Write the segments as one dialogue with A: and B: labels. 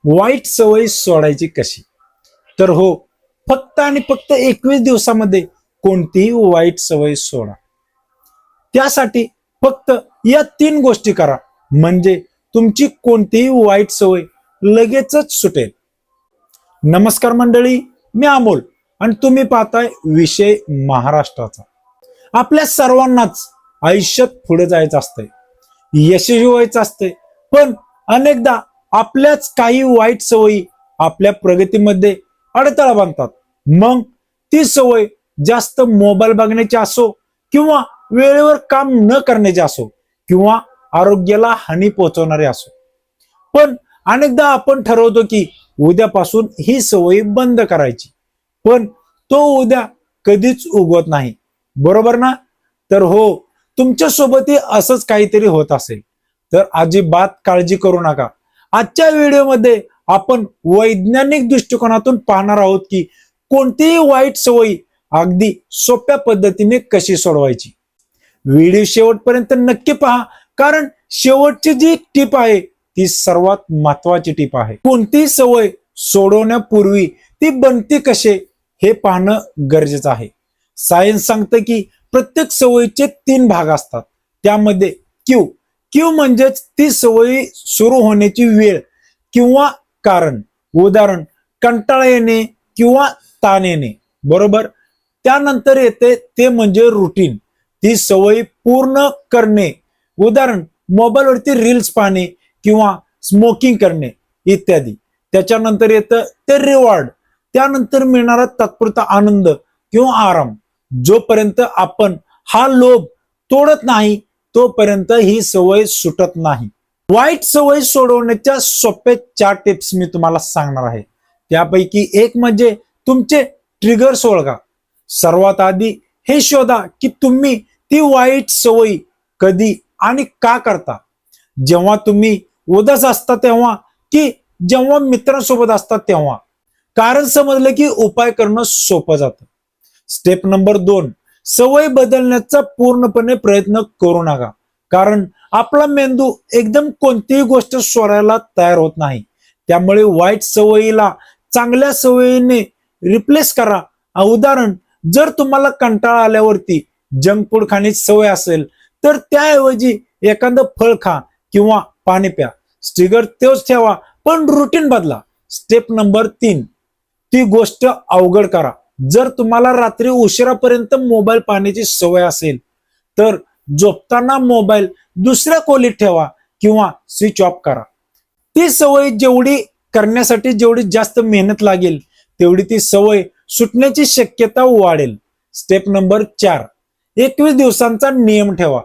A: वाईट सवय सोडायची कशी? तर हो, फक्त आणि फक्त 21 दिवसामध्ये कोणतीही वाईट सवय सोडा. त्यासाठी फक्त या 3 गोष्टी करा, म्हणजे तुमची कोणतीही वाईट सवय लगेचच सुटेल. नमस्कार मंडळी, मी अमोल आणि तुम्ही पाहताय विषय महाराष्ट्राचा. आपल्या सर्वांनाच आयुष्यात पुढे जायचं असतंय, यशस्वी व्हायचं असतंय, पण अनेकदा आपल्याच काही वाईट सवयी आपल्या प्रगतीमध्ये अडथळा बांधतात. मग ती सवय जास्त मोबाईल बघण्याची असो, किंवा वेळेवर काम न करण्याची असो, किंवा आरोग्याला हानी पोहोचवणारी असो. पण अनेकदा आपण ठरवतो की उद्यापासून ही सवय बंद करायची, पण तो उद्या कधीच उगवत नाही, बरोबर ना? तर हो, तुमच्या सोबतही असंच काहीतरी होत असेल तर अजिबात काळजी करू नका. आजच्या व्हिडिओमध्ये आपण वैज्ञानिक दृष्टिकोनातून पाहणार आहोत की कोणतीही वाईट सवयी अगदी सोप्या पद्धतीने कशी सोडवायची. व्हिडिओ शेवटपर्यंत नक्की पहा, कारण शेवटची जी टिप आहे ती सर्वात महत्वाची टिप आहे. कोणतीही सवय सोडवण्यापूर्वी ती बनते कसे हे पाहणं गरजेचं आहे. सायन्स सांगतं की प्रत्येक सवयीचे 3 भाग असतात. त्यामध्ये क्यू म्हणजेच ती सवय सुरू होण्याची वेळ किंवा कारण. उदाहरण, कंटाळा येणे किंवा ताण येणे, बरोबर. त्यानंतर येते ते म्हणजे रुटीन, ती सवय पूर्ण करणे. उदाहरण, मोबाईलवरती रील्स पाहणे किंवा स्मोकिंग करणे इत्यादी. त्याच्यानंतर येतं ते रिवॉर्ड, त्यानंतर मिळणारा तात्पुरता आनंद किंवा आराम. जोपर्यंत आपण हा लोभ तोडत नाही तोपर्यंत ही सवय सुटत नाही. वाईट सवय सोडवण्याच्या सोप्या 4 टिप्स मी तुम्हाला सांगणार आहे. त्यापैकी एक म्हणजे तुमचे ट्रिगर्स ओळखा. सर्वात आधी हे शोधा की तुम्ही ती वाईट सवय कधी आणि का करता. जेव्हा तुम्ही उदास असता तेव्हा, की जेव्हा मित्रांसोबत असतात तेव्हा. कारण समजलं की उपाय करणं सोपं जातं. स्टेप नंबर 2, सवय बदलण्याचा पूर्णपणे प्रयत्न करू नका, कारण आपला मेंदू एकदम कोणतीही गोष्ट सोडायला तयार होत नाही. त्यामुळे वाईट सवयीला चांगल्या सवयीने रिप्लेस करा. उदाहरण, जर तुम्हाला कंटाळा आल्यावरती जंक फूड खाण्याची सवय असेल तर त्याऐवजी एखादं फळ खा किंवा पाणी प्या. ट्रिगर तोच ठेवा पण रुटीन बदला. स्टेप नंबर 3, ती गोष्ट अवघड करा. जर तुम्हाला रात्री उशिरापर्यंत मोबाईल पाहण्याची सवय असेल तर झोपताना मोबाईल दुसऱ्या खोलीत ठेवा किंवा स्विच ऑफ करा. ती सवय करण्यासाठी जेवढी जास्त मेहनत लागेल तेवढी ती सवय सुटण्याची शक्यता वाढेल. स्टेप नंबर 4, 21 दिवसांचा नियम ठेवा.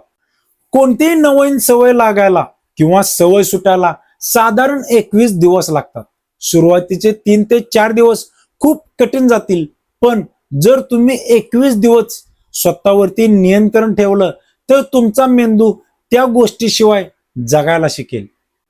A: कोणतीही नवीन सवय लागायला किंवा सवय सुटायला साधारण 21 दिवस लागतात. सुरुवातीचे 3 ते 4 दिवस खूप कठीण जातील, पण जर तुम्ही 21 दिवस स्वतःवरती नियंत्रण ठेवलं तर तुमचा मेंदू त्या गोष्टीशिवाय जगायला शिकेल.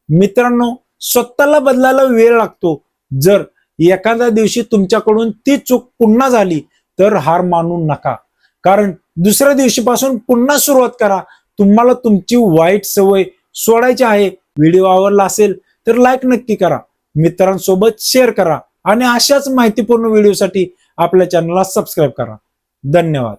A: मित्रांनो, स्वतःला बदलायला वेळ लागतो. जर एखाद्या दिवशी तुमच्याकडून ती चूक पुन्हा झाली तर हार मानू नका, कारण दुसऱ्या दिवशीपासून पुन्हा सुरुवात करा. तुम्हाला तुमची वाईट सवय सोडायची आहे. व्हिडिओ आवडला असेल तर लाईक नक्की करा, मित्रांसोबत शेअर करा आणि अशाच माहितीपूर्ण व्हिडिओसाठी आपल्या चॅनलला सबस्क्राईब करा. धन्यवाद.